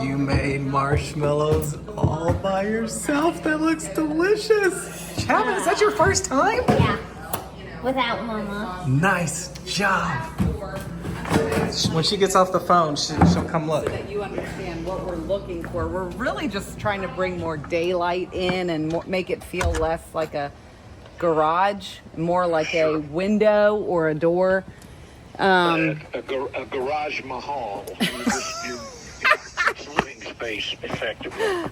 You made marshmallows all by yourself. That looks delicious. Chapman, is that your first time? Yeah. Without Mama. Nice job. When she gets off the phone, she'll come look. So that you understand what we're looking for. We're really just trying to bring more daylight in and make it feel less like a garage, more like a window or a door. A garage mahal. Your living space, effectively.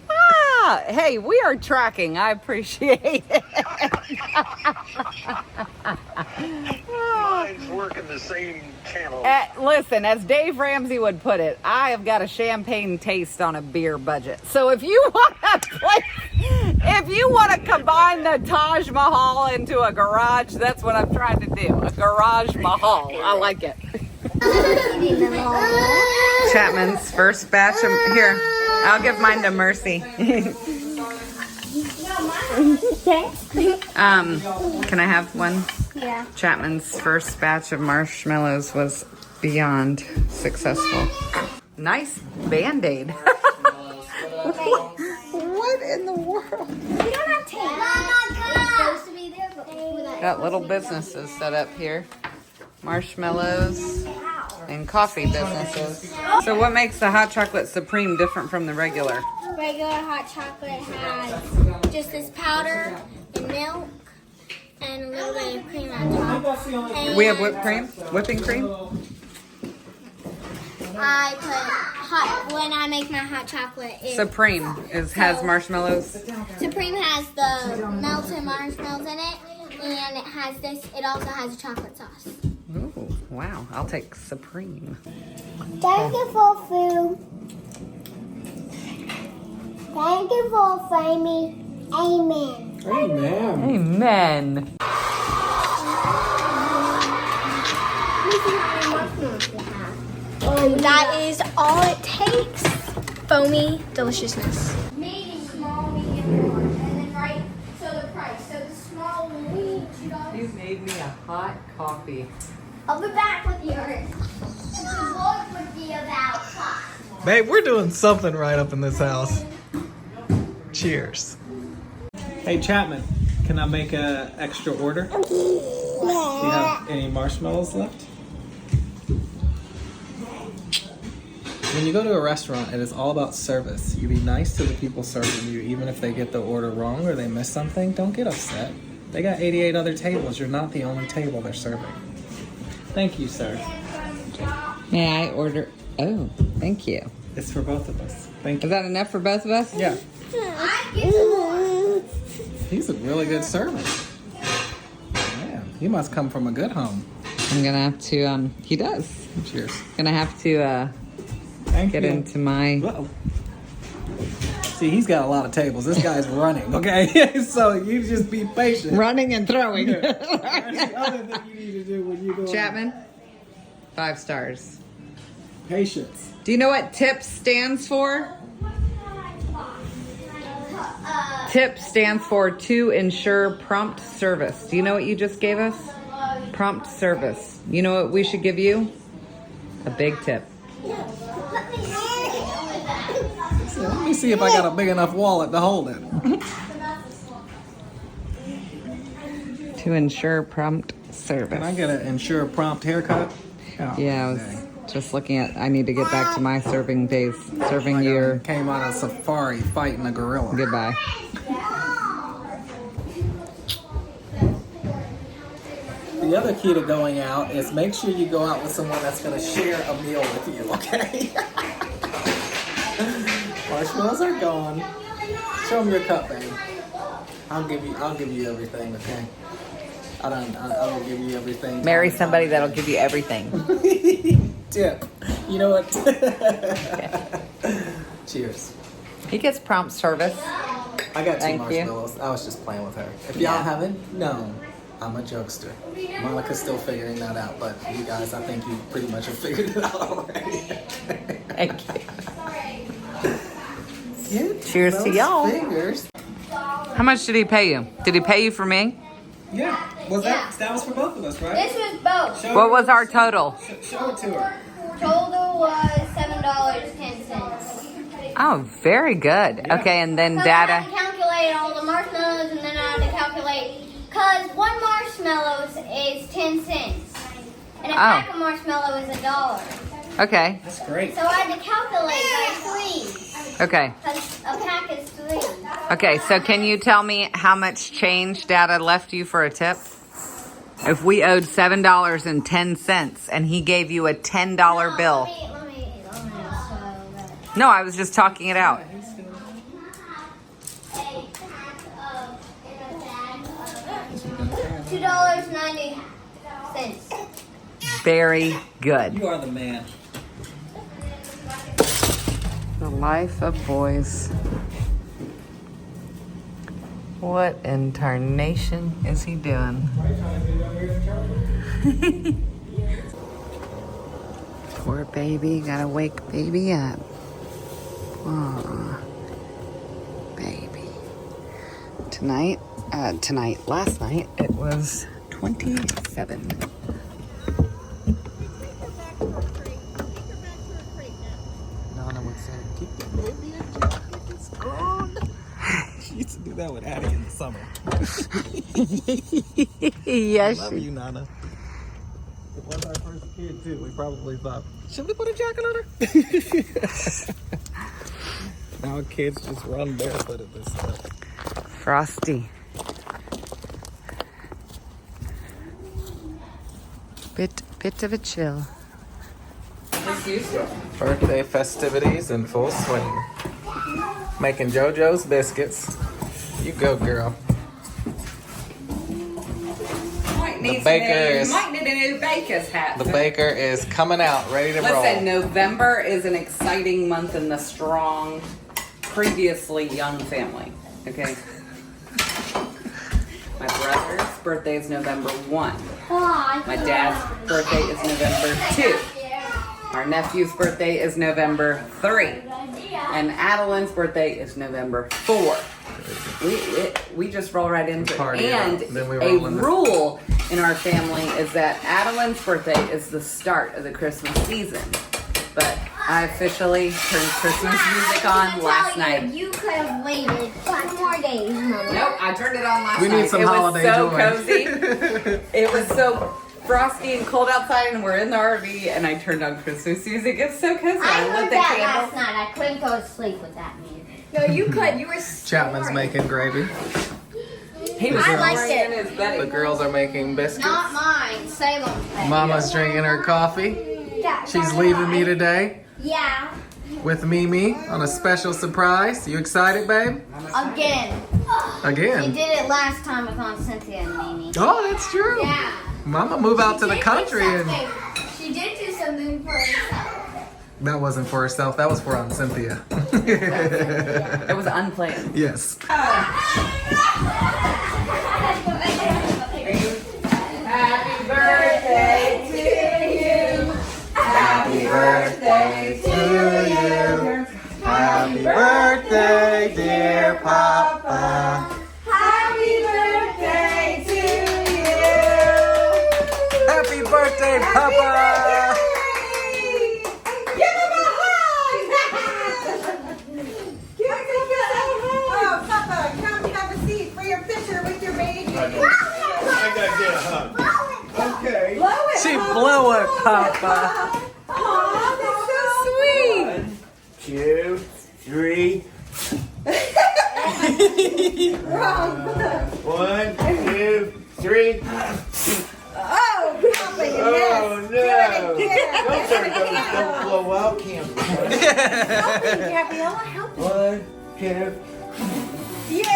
Hey, we are tracking. I appreciate it. Mine's working the same channel. Listen, as Dave Ramsey would put it, I have got a champagne taste on a beer budget. So if you want to combine the Taj Mahal into a garage, that's what I'm trying to do. A garage mahal. I like it. Chapman's first batch of here. I'll give mine to Mercy. Can I have one? Yeah. Chapman's first batch of marshmallows was beyond successful. Nice Band-Aid. What in the world? We don't have tape. It's supposed to be there, but Got little businesses set up here. Marshmallows and coffee businesses. So what makes the hot chocolate supreme different from the regular? regular hot chocolate has just this powder and milk and a little bit of cream on top. And We have whipped cream? Whipping cream? I put when I make my hot chocolate. Supreme has marshmallows. Supreme has the melted marshmallows in it, and it has this. It also has a chocolate sauce. Ooh, wow. I'll take Supreme. Thank you for food. Thank you for framing. Amen. Amen. Amen. That is all it takes. Foamy deliciousness. Medium, small, medium, large, and then right. So the price. So the small will be $2. You made me a hot coffee. I'll be back with yours. The vlog would be about hot. Babe, we're doing something right up in this house. Cheers. Hey Chapman, can I make a extra order? Do you have any marshmallows left? When you go to a restaurant, it is all about service. You be nice to the people serving you, even if they get the order wrong or they miss something. Don't get upset. They got 88 other tables. You're not the only table they're serving. Thank you, sir. May I order? Oh, thank you. It's for both of us. Thank Is you. that enough for both of us? Yeah. He's a really good servant. Man, he must come from a good home. I'm gonna have to. He does. Cheers. Gonna have to Thank get you. into my. Uh-oh. See, he's got a lot of tables. This guy's running, okay? So you just be patient. Running and throwing. That's the other thing you need to do when you go. Chapman, 5 stars. Patience. Do you know what TIP stands for? TIP stands for to ensure prompt service. Do you know what you just gave us? Prompt service. You know what we should give you? A big tip. Let me see if I got a big enough wallet to hold it. To ensure prompt service. Can I get an ensure prompt haircut? Oh, Yeah, I was dang. just looking at. I need to get back to my serving days. Serving Like your. I came out of safari fighting a gorilla. Goodbye. The other key to going out is make sure you go out with someone that's going to share a meal with you, okay? Marshmallows are gone. Show them your cup, baby. I'll give you everything, okay? I will give you everything. Marry somebody that'll give you everything. Tip. You know what? Cheers. He gets prompt service. I got 2 Thank you. marshmallows. I was just playing with her. If y'all haven't known, I'm a jokester. Monica's still figuring that out, but you guys, I think you pretty much have figured it out already. Thank you. Get Cheers to those y'all. Fingers. How much did he pay you? Did he pay you for me? Yeah. That was for both of us, right? This was both. What was our total? Show it to her. Total was $7.10. Oh, very good. Yeah. Okay, and then So I Dada. had to calculate all the marshmallows, and then I had to calculate, because one marshmallow is 10 cents, and a pack of marshmallow is $1. Okay, That's great. So I had to calculate by 3, okay. because a pack is 3. Okay, so can you tell me how much change Dada left you for a tip? If we owed $7.10 and he gave you a $10 bill. Let me so that. No, I was just talking it out. A pack of, in a bag of $2.90. Very good. You are the man. The life of boys. What in tarnation is he doing? Poor baby, gotta wake baby up. Aw, baby. Last night, it was 27. Nana would say, keep the baby in check, it's gone. She used to do that with Addie in the summer. Yes. Love you, Nana. It was our first kid, too. We probably thought, should we put a jacket on her? Now kids just run barefoot at this stuff. Frosty. Bit of a chill. Birthday festivities in full swing. Making JoJo's biscuits. You go, girl. Might The baker is need a new baker's hat. the baker is coming out, ready to Listen, roll. November is an exciting month in the strong, previously young family. Okay. My brother's birthday is November 1. My dad's birthday is November 2. Our nephew's birthday is November 3. And Adeline's birthday is November 4. We just roll right into it. Party it And up. Then we a roll into- rule in our family is that Adeline's birthday is the start of the Christmas season. But I officially turned Christmas music on last night. You could have waited 2 more days, Mama. Nope, I turned it on last We night. need some it holiday was so joy. cozy. It was so frosty and cold outside, and we're in the RV, and I turned on Christmas music. It's so cozy. I lit heard the that candle. last night. I couldn't go to sleep with that music. No, you could. You were Chapman's making gravy. He was I liked snoring it. in his The bed. girls are making biscuits. Not mine. Salem. Mama's drinking her coffee. Yeah, She's leaving me today Yeah. with Mimi on a special surprise. You excited, babe? Again. She Again. did it last time with Aunt Cynthia and Mimi. Oh, that's true. Yeah. Mama move out to the She did country do and something. She did do something for herself. that wasn't for herself. That was for Aunt Cynthia. It was unplanned. Yes. Happy birthday to you. Happy birthday To you. Happy birthday, dear Papa. Happy birthday to you. Happy birthday, Papa. Give him a hug. Oh, Papa, come have a seat for your picture with your baby. I gotta get a hug. Okay. Blow it. She Papa. blew it, Papa. Aw, that's so sweet. 1, 2, 3. 1, 2, 3. Oh, Papa, you Oh missed. no! Don't turn those, don't blow out candles. Gabriella, help me. 1, 2. Yay!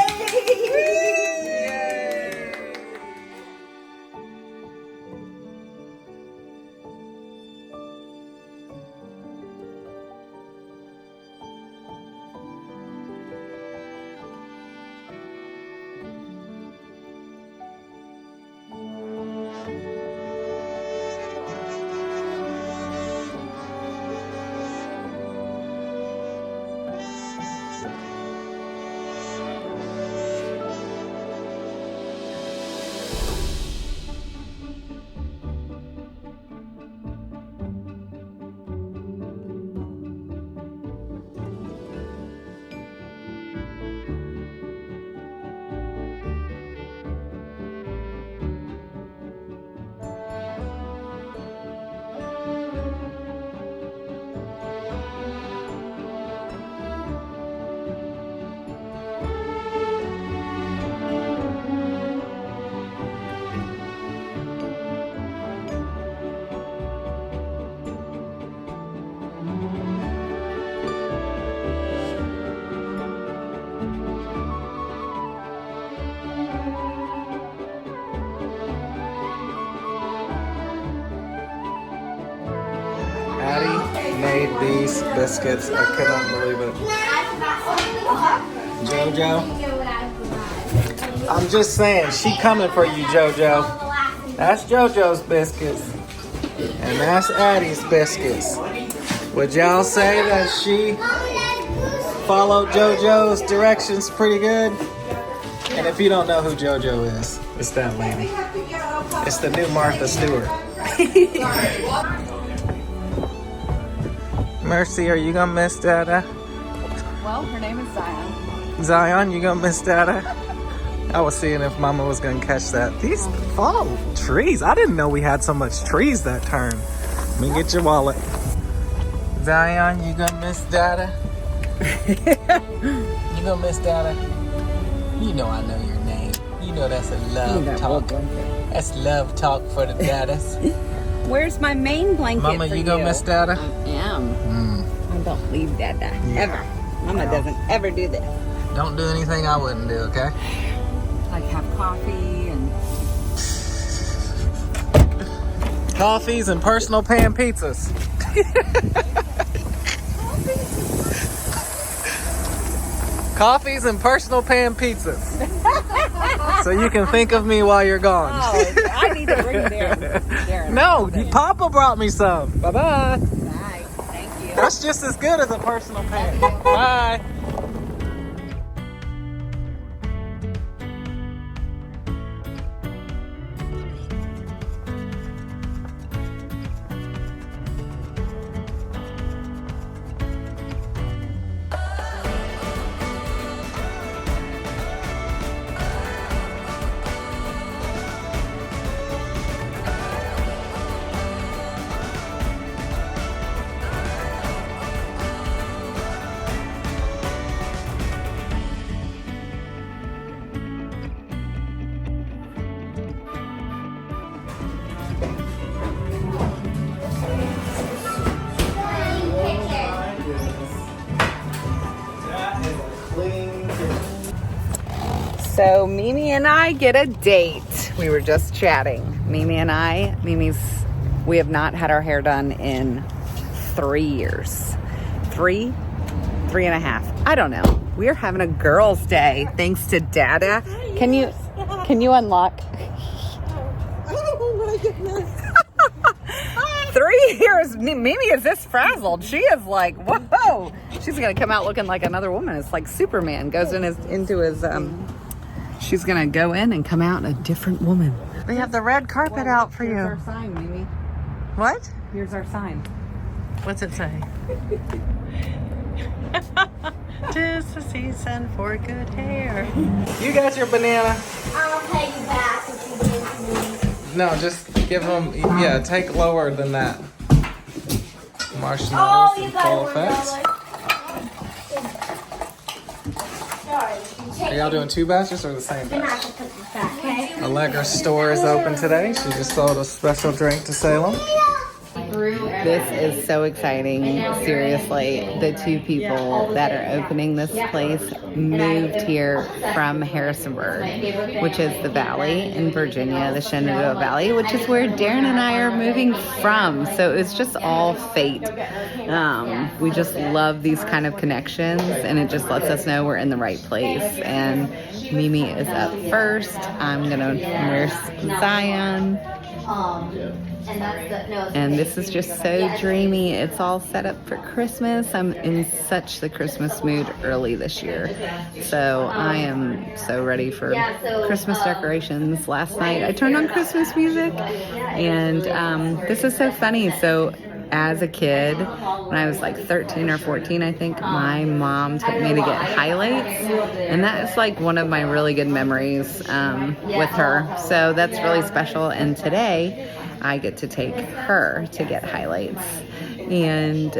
these biscuits. I cannot believe it. JoJo. I'm just saying, she coming for you, JoJo. That's JoJo's biscuits. And that's Addie's biscuits. Would y'all say that she followed JoJo's directions pretty good? And if you don't know who JoJo is, it's that lady. It's the new Martha Stewart. Mercy, are you gonna miss Dada? Well, her name is Zion. Zion, you gonna miss Dada? I was seeing if Mama was gonna catch that. These fall trees. I didn't know we had so much trees that turn. Let me get your wallet. Zion, you gonna miss Dada? You gonna miss Dada? You know I know your name. You know that's a love talk. That's love talk for the Dadas. Where's my main blanket? Mama, for you gonna miss Dada? I am. I don't leave Dada ever. Mama doesn't ever do this. Don't do anything I wouldn't do, okay? Like have coffee and Coffees and personal pan pizzas. Coffees and personal pan pizzas. So you can think of me while you're gone. oh, I need to bring Darin. No, Papa brought me some. Bye-bye. Bye. Thank you. That's just as good as a personal pan. Bye. So Mimi and I get a date. We were just chatting. We have not had our hair done in 3 years. 3.5. I don't know. We're having a girls' day thanks to Dada. Can you unlock? Oh my goodness. 3 years. Mimi is this frazzled. She is like, whoa. She's gonna come out looking like another woman. It's like Superman goes into his. She's gonna go in and come out a different woman. We have the red carpet out for Here's you. our sign, Mimi. What? Here's our sign. What's it say? 'Tis the season for good hair. You got your banana. I'll pay you back if you give me. No, just give them, take lower than that. Marshmallows Oh, in you full got effect. Sorry. Are y'all doing 2 batches or the same Then I batch? can put this back, okay? Allegra's store is open today. She just sold a special drink to Salem. This is so exciting. Seriously, the 2 people that are opening this place moved here from Harrisonburg, which is the valley in Virginia, the Shenandoah Valley, which is where Darin and I are moving from. So it's just all fate. We just love these kind of connections, and it just lets us know we're in the right place. And Mimi is up first. I'm gonna nurse Zion. And this is just so dreamy. It's all set up for Christmas. I'm in such the Christmas mood early this year. So I am so ready for Christmas decorations. Last night I turned on Christmas music, and this is so funny. So as a kid, when I was like 13 or 14, I think, my mom took me to get highlights, and that is like one of my really good memories with her. So that's really special. And today I get to take her to get highlights, and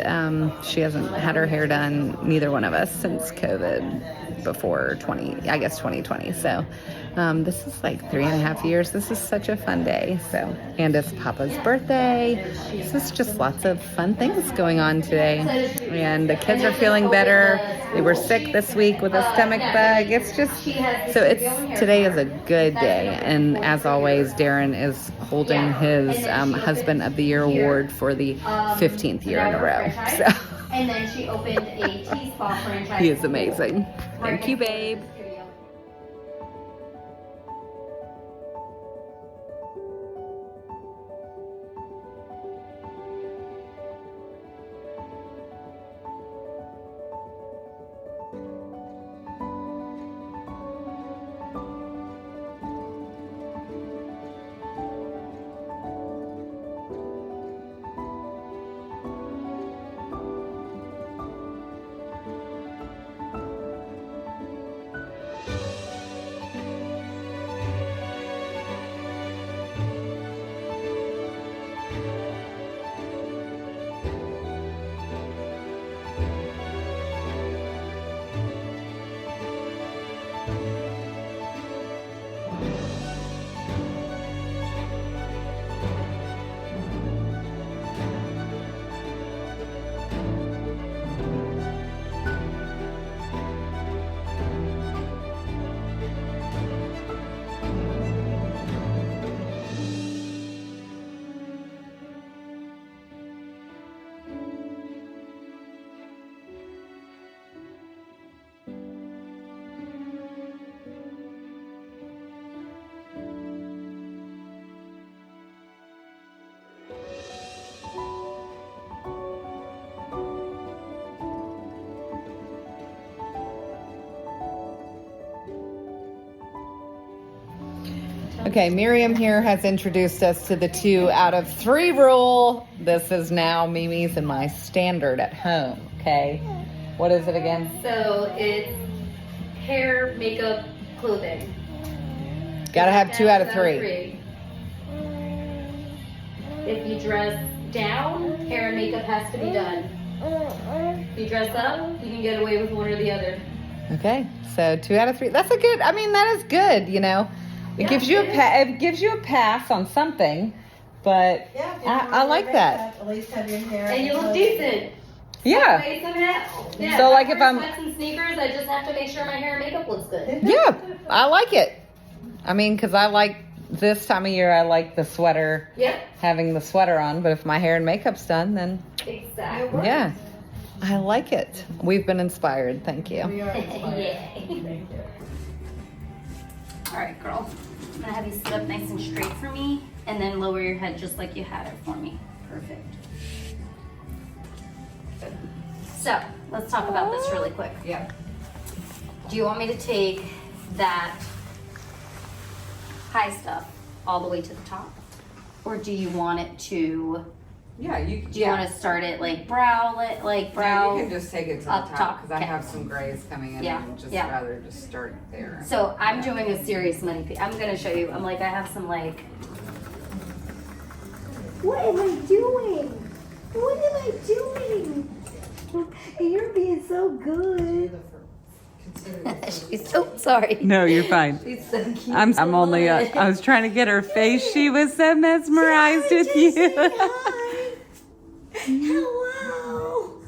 she hasn't had her hair done, neither one of us, since COVID, before 2020. So this is like 3.5 years. This is such a fun day. So, and it's Papa's birthday. This is just lots of fun things going on today. And the kids are feeling better. They were sick this week with a stomach bug. It's just, so today is a good day. And as always, Darin is holding his Husband of the Year award for the 15th year in a row. So And then she opened a T-Spa franchise. He is amazing. Right Thank you, next door to babe. the studio. Okay, Miriam here has introduced us to the 2 out of 3 rule. This is now Mimi's and my standard at home, okay? What is it again? So it's hair, makeup, clothing. Gotta have 2 out of 3. If you dress down, hair and makeup has to be done. If you dress up, you can get away with one or the other. Okay, so 2 out of 3. That's a good, I mean, that is good, you know? It gives you it gives you a pass on something, but Yeah, I like that. At least have your hair. And you look decent. Yeah. Wait, somehow. Yeah, So, if like, I if wear I'm- sweats and sneakers, I just have to make sure my hair and makeup looks good. Yeah, I like it. I mean, because I like this time of year, I like the sweater, Yep, having the sweater on, but if my hair and makeup's done, then exactly. yeah, I like it. We've been inspired. Thank you. We are inspired. Yay. Thank you. All right, girl. I'm gonna have you sit up nice and straight for me, and then lower your head just like you had it for me. Perfect. Good. So, let's talk about this really quick. Yeah. Do you want me to take that high stuff all the way to the top? Or do you want it to, Yeah, you. do you want to start it like brow, brow? No, you can just take it to the up top top, because I okay. have some grays coming in Yeah, and just yeah. rather just start there. So I'm doing a serious money pit. I'm gonna show you. I have some like. What am I doing? What am I doing? You're being so good. She's so sorry. No, you're fine. She's so cute. I'm only. I was trying to get her face. She was so mesmerized with you. Hello.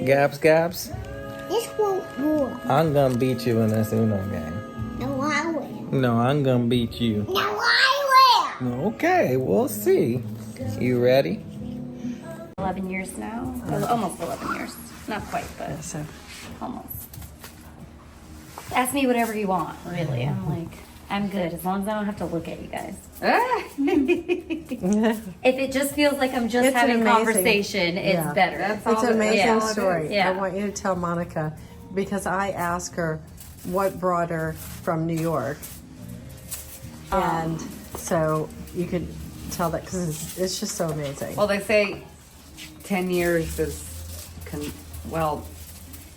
Gaps. This won't work. I'm gonna beat you in this Uno game. No, I will. No, I'm gonna beat you. No, I will. Okay, we'll see. You ready? 11 years now. Almost 11 years. Not quite, but So almost. Ask me whatever you want, really. I'm like, I'm good as long as I don't have to look at you guys. If it just feels like I'm just It's having amazing. conversation, it's Yeah. better. That's It's all an amazing yeah. story. Yeah. I want you to tell Monica because I asked her what brought her from New York. And so you could tell that because it's just so amazing. Well, they say 10 years is,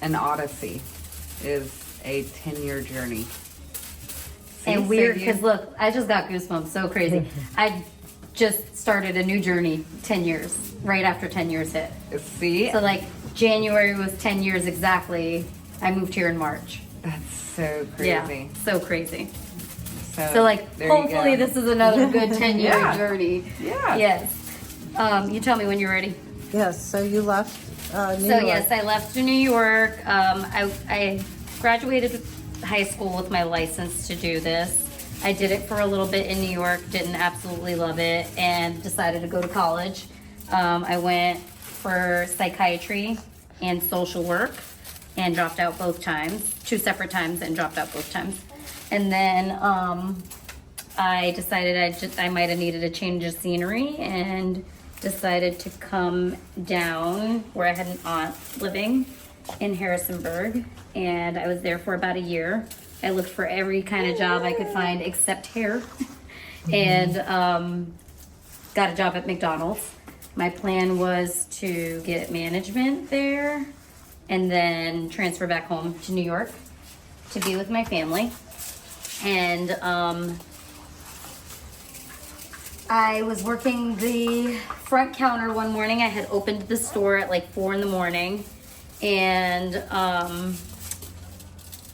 an odyssey is a 10-year journey. And See, weird, so you- because look, I just got goosebumps. So crazy. I just started a new journey 10 years, right after 10 years hit. See, So like January was 10 years exactly. I moved here in March. that's so crazy. Yeah, so crazy. So, So like, there you hopefully go. this is another good 10-year Yeah. journey. Yeah. Yes. You tell me when you're ready. Yes, so you left New So York. yes, I left to New York. I graduated high school with my license to do this. I did it for a little bit in New York, didn't absolutely love it, and decided to go to college. I went for psychiatry and social work and dropped out both times, 2 separate times, and dropped out both times. And then I decided I might have needed a change of scenery and decided to come down where I had an aunt living in Harrisonburg, and I was there for about a year. I looked for every kind of job I could find except hair, and got a job at McDonald's. My plan was to get management there and then transfer back home to New York to be with my family. And I was working the front counter one morning. I had opened the store at like 4 in the morning, and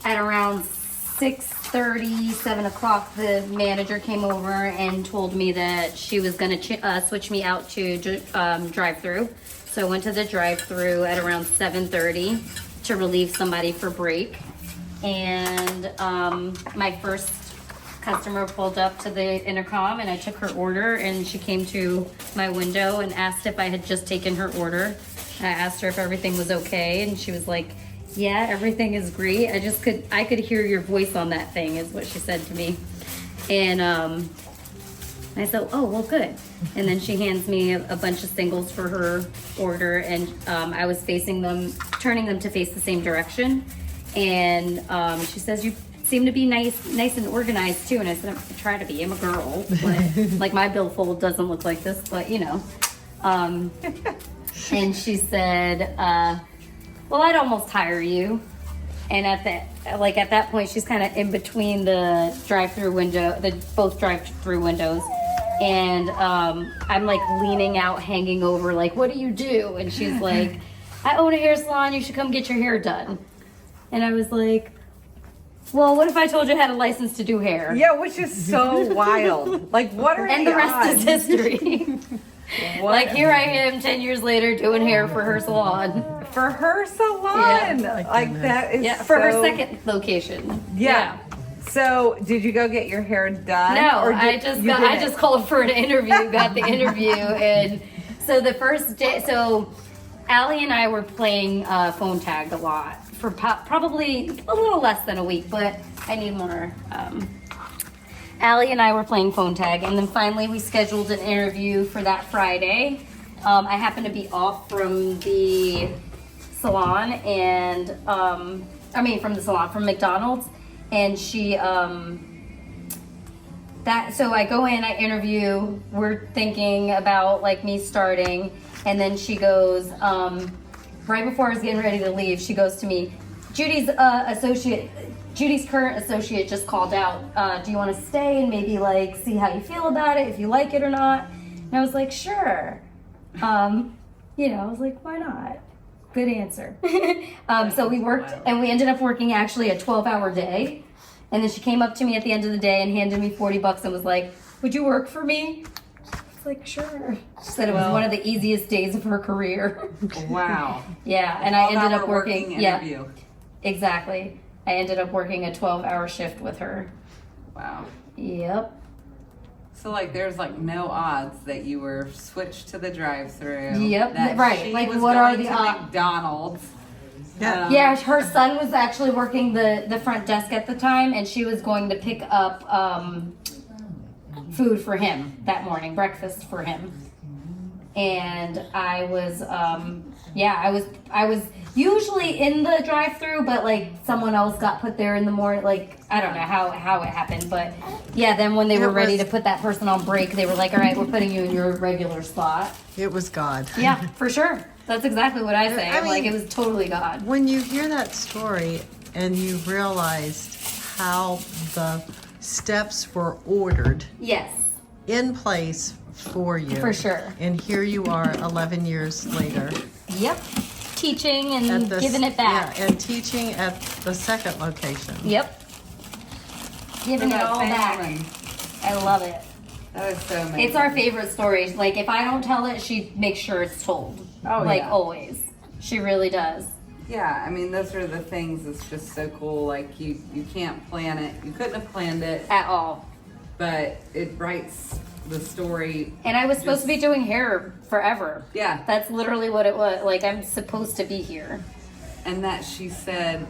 at around 6:30, 7 o'clock, the manager came over and told me that she was gonna switch me out to drive-through. So I went to the drive-through at around 7:30 to relieve somebody for break. And my first customer pulled up to the intercom, and I took her order, and she came to my window and asked if I had just taken her order. I asked her if everything was okay, and she was like, yeah, everything is great. I could hear your voice on that thing, is what she said to me. And I said, oh, well, good. And then she hands me a bunch of singles for her order, and I was turning them to face the same direction. And she says, you seem to be nice and organized too. And I said, I try to be. I'm a girl, but like my billfold doesn't look like this, but you know. And she said, well, I'd almost hire you. And at that point, she's kind of in between the drive-through window, both drive-through windows. And I'm like leaning out, hanging over, like, what do you do? And she's like, I own a hair salon. You should come get your hair done. And I was like, well, what if I told you I had a license to do hair? Yeah, which is so wild. Like, what are And the rest is history. Like, here I am 10 years later doing hair for her salon. For her salon? Yeah. Like, that is for her second location. Yeah. So, did you go get your hair done? No, or I just called for an interview, got the interview, and so the first day, so Allie and I were playing phone tag a lot for probably a little less than a week, but I need more. Allie and I were playing phone tag, and then finally we scheduled an interview for that Friday. I happened to be off from the salon, and from McDonald's, and she so I go in, I interview, we're thinking about like me starting, and then she goes, right before I was getting ready to leave, she goes to me, Judy's current associate just called out. Do you want to stay and maybe like see how you feel about it, if you like it or not? And I was like, sure. I was like, why not? Good answer. So we worked, and we ended up working actually a 12-hour day. And then she came up to me at the end of the day and handed me $40 and was like, would you work for me? I was like, sure. She said it was one of the easiest days of her career. Wow. Yeah, and I ended up working interview. Exactly. I ended up working a 12-hour shift with her. Wow. Yep. So like, there's like no odds that you were switched to the drive-through. Yep. That right. she Like, was what going are the to odds? McDonald's. Yeah. Yeah, her son was actually working the front desk at the time, and she was going to pick up food for him that morning, breakfast for him. And I was, I was usually in the drive-through, but like someone else got put there in the morning. Like, I don't know how it happened, but yeah. Then when they were ready to put that person on break, they were like, "All right, we're putting you in your regular spot." It was God. Yeah, for sure. That's exactly what I say. I mean, like, it was totally God. When you hear that story and you realized how the steps were ordered Yes, in place for you. for sure. And here you are 11 years later. Yep. Teaching and at the- giving it back. Yeah, and teaching at the second location. Yep. Giving it all back. Family. I love it. That is so amazing. It's our favorite story. Like, if I don't tell it, she makes sure it's told. Oh, like, yeah. always. She really does. Yeah, I mean, those are the things that's just so cool. Like, you can't plan it. You couldn't have planned it, At all. but it writes the story. And I was supposed to be doing hair forever. Yeah. That's literally what it was. Like, I'm supposed to be here. And that she said,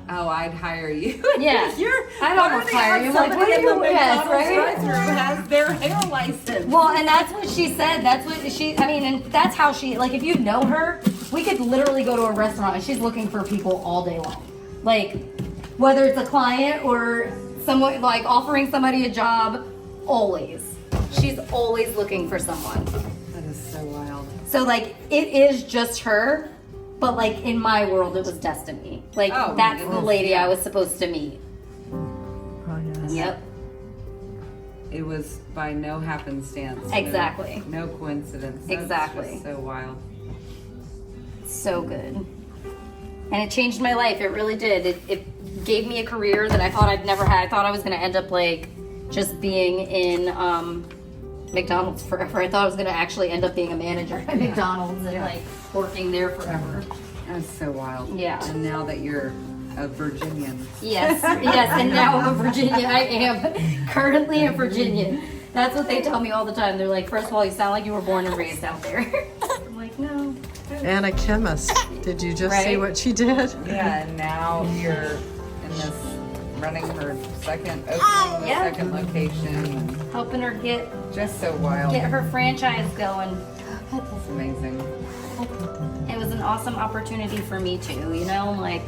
"Oh, I'd hire you." Yeah. I'd almost hire you. I'm like, what are you doing? Yes, right? Has their hair license. Well, and that's what she said. That's what she, I mean, and that's how she, like, if you know her, we could literally go to a restaurant and she's looking for people all day long. Like, whether it's a client or someone, like, offering somebody a job, always. She's always looking for someone. That is so wild. So, like, it is just her, but, like, in my world, it was destiny. Like, Oh, that's it the is, lady yeah. I was supposed to meet. Oh, yes. Yep. It was by no happenstance. Exactly. No coincidence. That's Exactly. just so wild. So good. And it changed my life. It really did. It gave me a career that I thought I'd never had. I thought I was going to end up, like, just being in McDonald's forever. I thought I was going to actually end up being a manager at McDonald's and, like, working there forever. That's so wild. Yeah. And now that you're a Virginian. Yes, yes, and now I'm a Virginian. I am currently a Virginian. That's what they tell me all the time. They're like, first of all, you sound like you were born and raised out there. I'm like, no. And a chemist. Did you just see Right? what she did? Yeah, and now you're in this, running her second opening, Yeah. second location. And Helping her get just so wild. her franchise going. It's amazing. It was an awesome opportunity for me too, you know, like.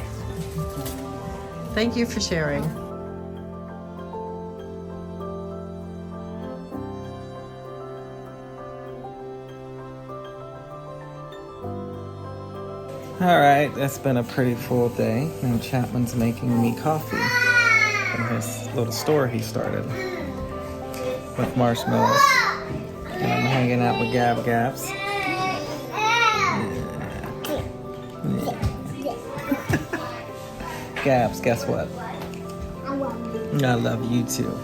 Thank you for sharing. All right, that's been a pretty full day. Now Chapman's making me coffee from his little store he started with marshmallows. And I'm hanging out with Gab Gabs. Gabs, guess what? I love you too.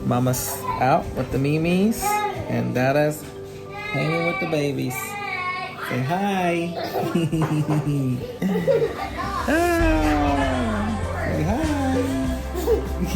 Mama's out with the Mimis, and Dada's hanging with the babies. Say hi. Ah, say hi.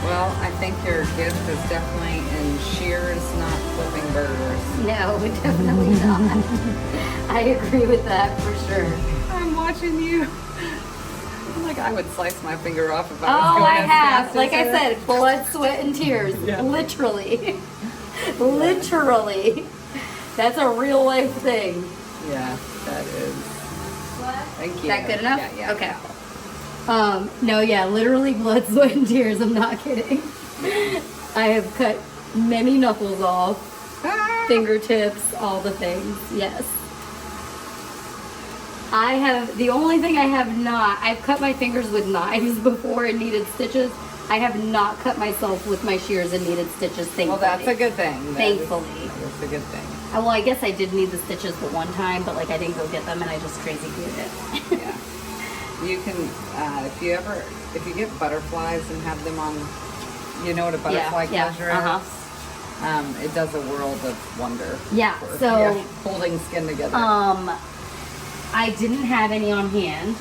Well, I think your gift is definitely in shears, not flipping burgers. No, definitely not. I agree with that for sure. I'm watching you. I'm like, I would slice my finger off if I was Oh, going I as have. fast Like as I her. said, blood, sweat, and tears. Yeah. Literally. Literally. That's a real life thing. Yeah, that is. Thank you. Is that good enough? Yeah, yeah. Okay. No, yeah, literally blood, sweat, and tears. I'm not kidding. I have cut many knuckles off, fingertips, all the things. Yes. The only thing I have not, I've cut my fingers with knives before and needed stitches. I have not cut myself with my shears and needed stitches, thankfully. Well, that's a good thing. Thankfully. That's a good thing. Well, I guess I did need the stitches the one time, but like I didn't go get them and I just crazy glued it. Yeah. You can, if you get butterflies and have them on, you know what a butterfly closure is? It does a world of wonder. Yeah, for, so holding skin together. I didn't have any on hand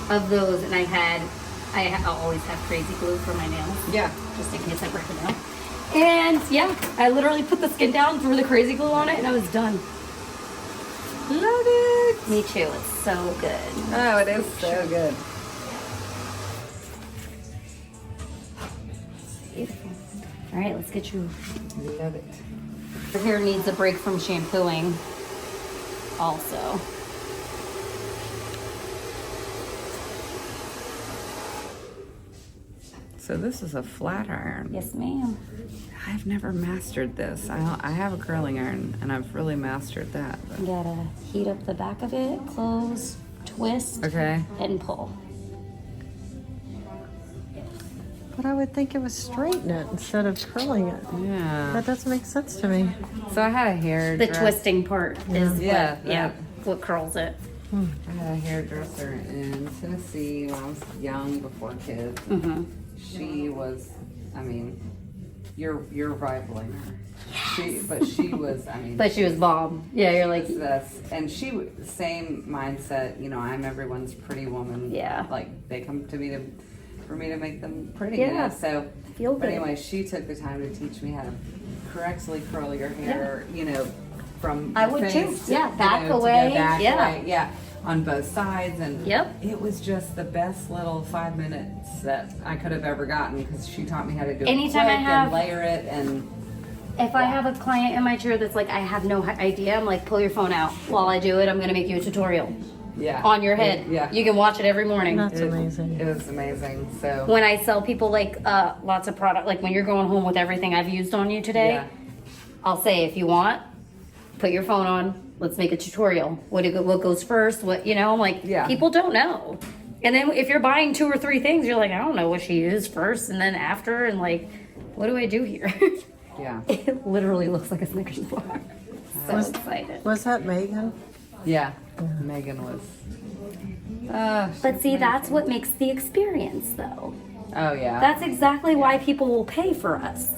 of those, and I'll always have crazy glue for my nails. Yeah. Just in case I break a nail. And yeah, I literally put the skin down, threw the crazy glue on it, and I was done. Love it. Me too. It's so good. Oh, it is so good. Beautiful. All right, let's get you. Love it. Your hair needs a break from shampooing also. So this is a flat iron. Yes, ma'am. I've never mastered this. I have a curling iron, and I've really mastered that. But. You gotta heat up the back of it, close, twist, Okay. and pull. But I would think it was straighten it instead of curling it. Yeah. That doesn't make sense to me. So I had a The twisting part is Yeah, what curls it. I had a hairdresser in Tennessee when I was young, before kids. Mm-hmm. She was, I mean, you're rivaling her. But she was, I mean. But she was bomb. Yeah, you're like, this, and she same mindset. You know, I'm everyone's pretty woman. Yeah. Like they come to me for me to make them pretty. Yeah. You know? So. feel But good. anyway, she took the time to teach me how to correctly curl your hair. You know, from I would face too. Yeah, to, back to go away. back Yeah. away. Yeah. On both sides, and Yep. it was just the best little 5 minutes that I could have ever gotten, because she taught me how to do it Anytime quick I have- and layer it, and If I have a client in my chair that's like, I have no idea, I'm like, pull your phone out. While I do it, I'm going to make you a tutorial yeah, on your head. Yeah, You can watch it every morning. That's amazing. It was amazing. So When I sell people like lots of product, like when you're going home with everything I've used on you today, yeah, I'll say, if you want, put your phone on. Let's make a tutorial. What goes first? What, you know, like Yeah. people don't know. And then if you're buying 2 or 3 things, you're like, I don't know what she used first and then after, and like, what do I do here? yeah, It literally looks like a Snickers bar. So Was- excited. Was that Megan? yeah. Megan was. But see, that's what makes the experience, though. Oh yeah. That's exactly why people will pay for us.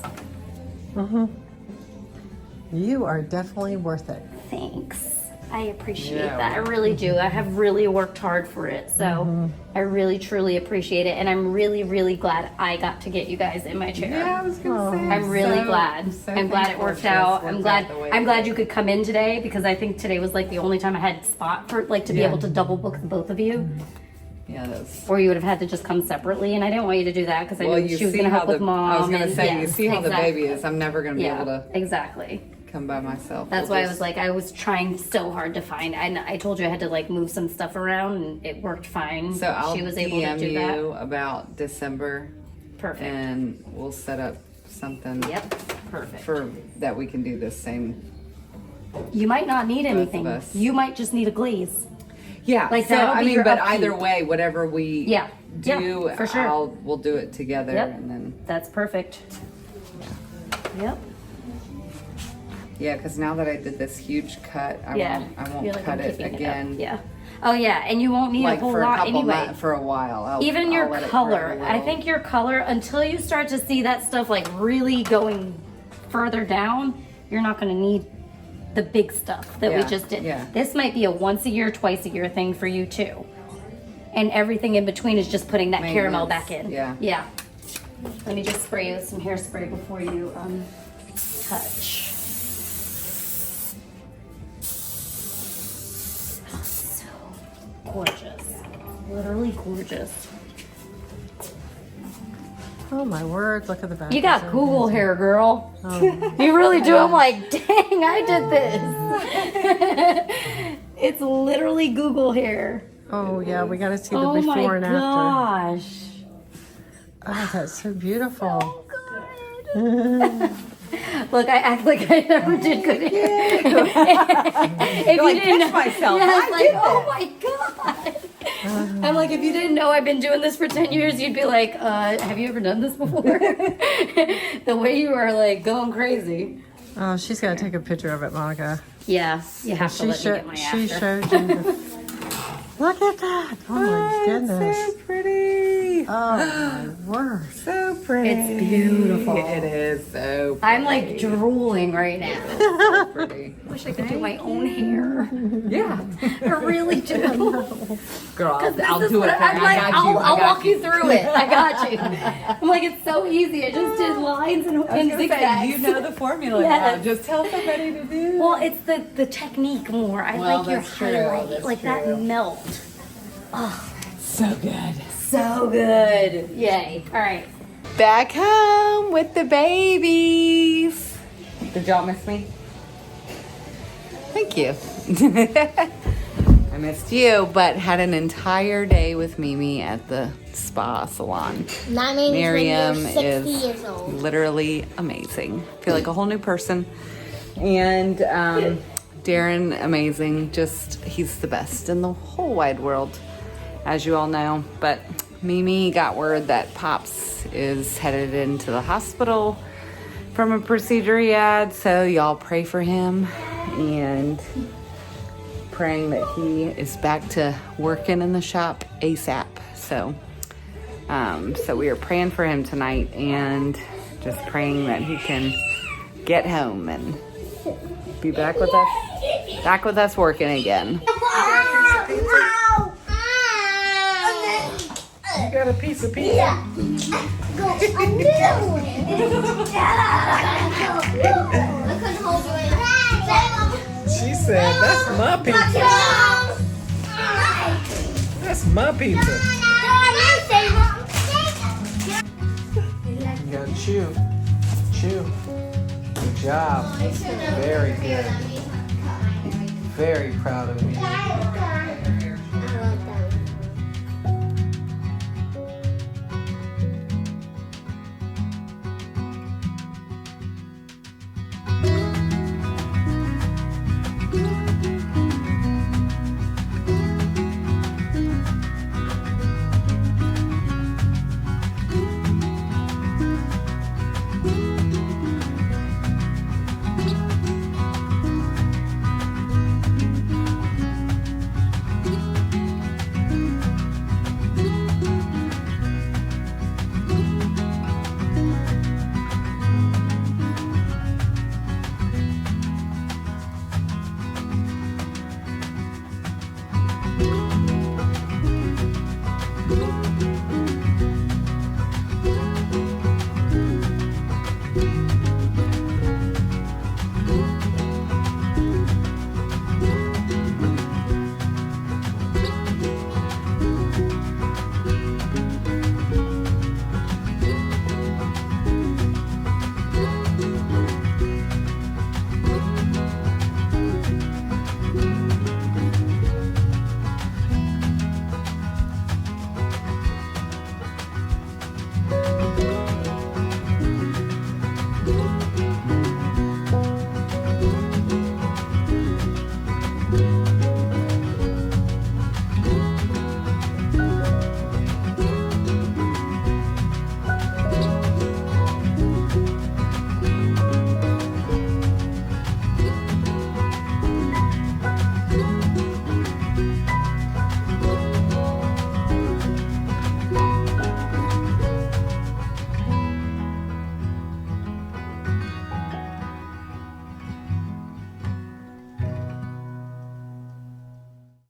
You are definitely worth it. Thanks. I appreciate Yeah, that. I really do. I have really worked hard for it. So I really, truly appreciate it. And I'm really, really glad I got to get you guys in my chair. yeah, I was gonna say. I'm really glad. so I'm glad it thankful worked this out. worked I'm out the way I'm it glad did. you could come in today, because I think today was like the only time I had spot for like to be Yeah. able to double book the both of you. Yeah, that's. Or you would have had to just come separately, and I didn't want you to do that because I Well, knew you she was see going to how help with the. mom. I was gonna and- say, you yes, see how the exactly. baby is. I'm never gonna be able to exactly. come by myself. That's We'll why I just- was like, I was trying so hard to find. I told you I had to like move some stuff around, and it worked fine. So I'll she was able DM to do you that. about December, Perfect. and we'll set up something. Yep. Perfect. For that we can do the same. You might not need anything. us. You might just need a glaze. Yeah. Like, so that'll I be mean, your but upkeep. either way, whatever we Yeah. do, Yeah, for sure. we'll do it together, Yep. and then That's perfect. Yep. yeah, because now that I did this huge cut, I Yeah. won't You're like, cut I'm it keeping again. up. Yeah. Oh yeah, and you won't need Like a whole for a lot couple anyway. months, for a while. Even I'll your let it grow a color. I little. think your color, until you start to see that stuff like really going further down, you're not going to need the big stuff that we Yeah, just did. yeah. This might be a once a year, twice a year thing for you too. And everything in between is just putting that caramel back in. Yeah. Yeah. Let me just spray you with some hairspray before you touch. Oh, so gorgeous. Literally gorgeous. Oh my word, look at the back. You got It's so Google amazing. hair, girl. You really do. I'm like, dang, I did this. It's literally Google hair. Oh yeah, we got to see the Oh my before and after. gosh. Oh, that's so beautiful. Look, I act like I never did good hair. If you like, didn't pinch myself. Yes, I like, did oh my god. I'm like, if you didn't know I've been doing this for 10 years, you'd be like, have you ever done this before? The way you are like going crazy. Oh, she's got to take a picture of it, Monica. Yeah, you have to let me get my She after. showed you. Look at that. Oh my goodness. So pretty. Oh my word. So pretty. It's beautiful. It is so pretty. I'm like drooling right now. So pretty. I wish I could do my own hair. Yeah. I really do. Girl, I'll This is do it. what I'm I like, got you. I'll walk you through it. I got you. I'm like, it's so easy. I just did lines and zigzags. You know the formula Yes. now. Just tell somebody to do. Well, it's the technique more. I Well, like your that's true. highlight, That's like true. that melt. So good. So good. Yay. All right. Back home with the babies. Did y'all miss me? Thank you. I missed you, but had an entire day with Mimi at the spa salon. That means Miriam when you're 60 is years old. literally amazing. I feel like a whole new person. And Darin, amazing. Just, he's the best in the whole wide world, as you all know. But Mimi got word that Pops is headed into the hospital from a procedure he had. So y'all pray for him and praying that he is back to working in the shop ASAP. So we are praying for him tonight and just praying that he can get home and be back with us working again. You got a piece of pizza? She said, that's my pizza. That's my pizza. You gotta chew. Chew. Good job. Very good. Very proud of you.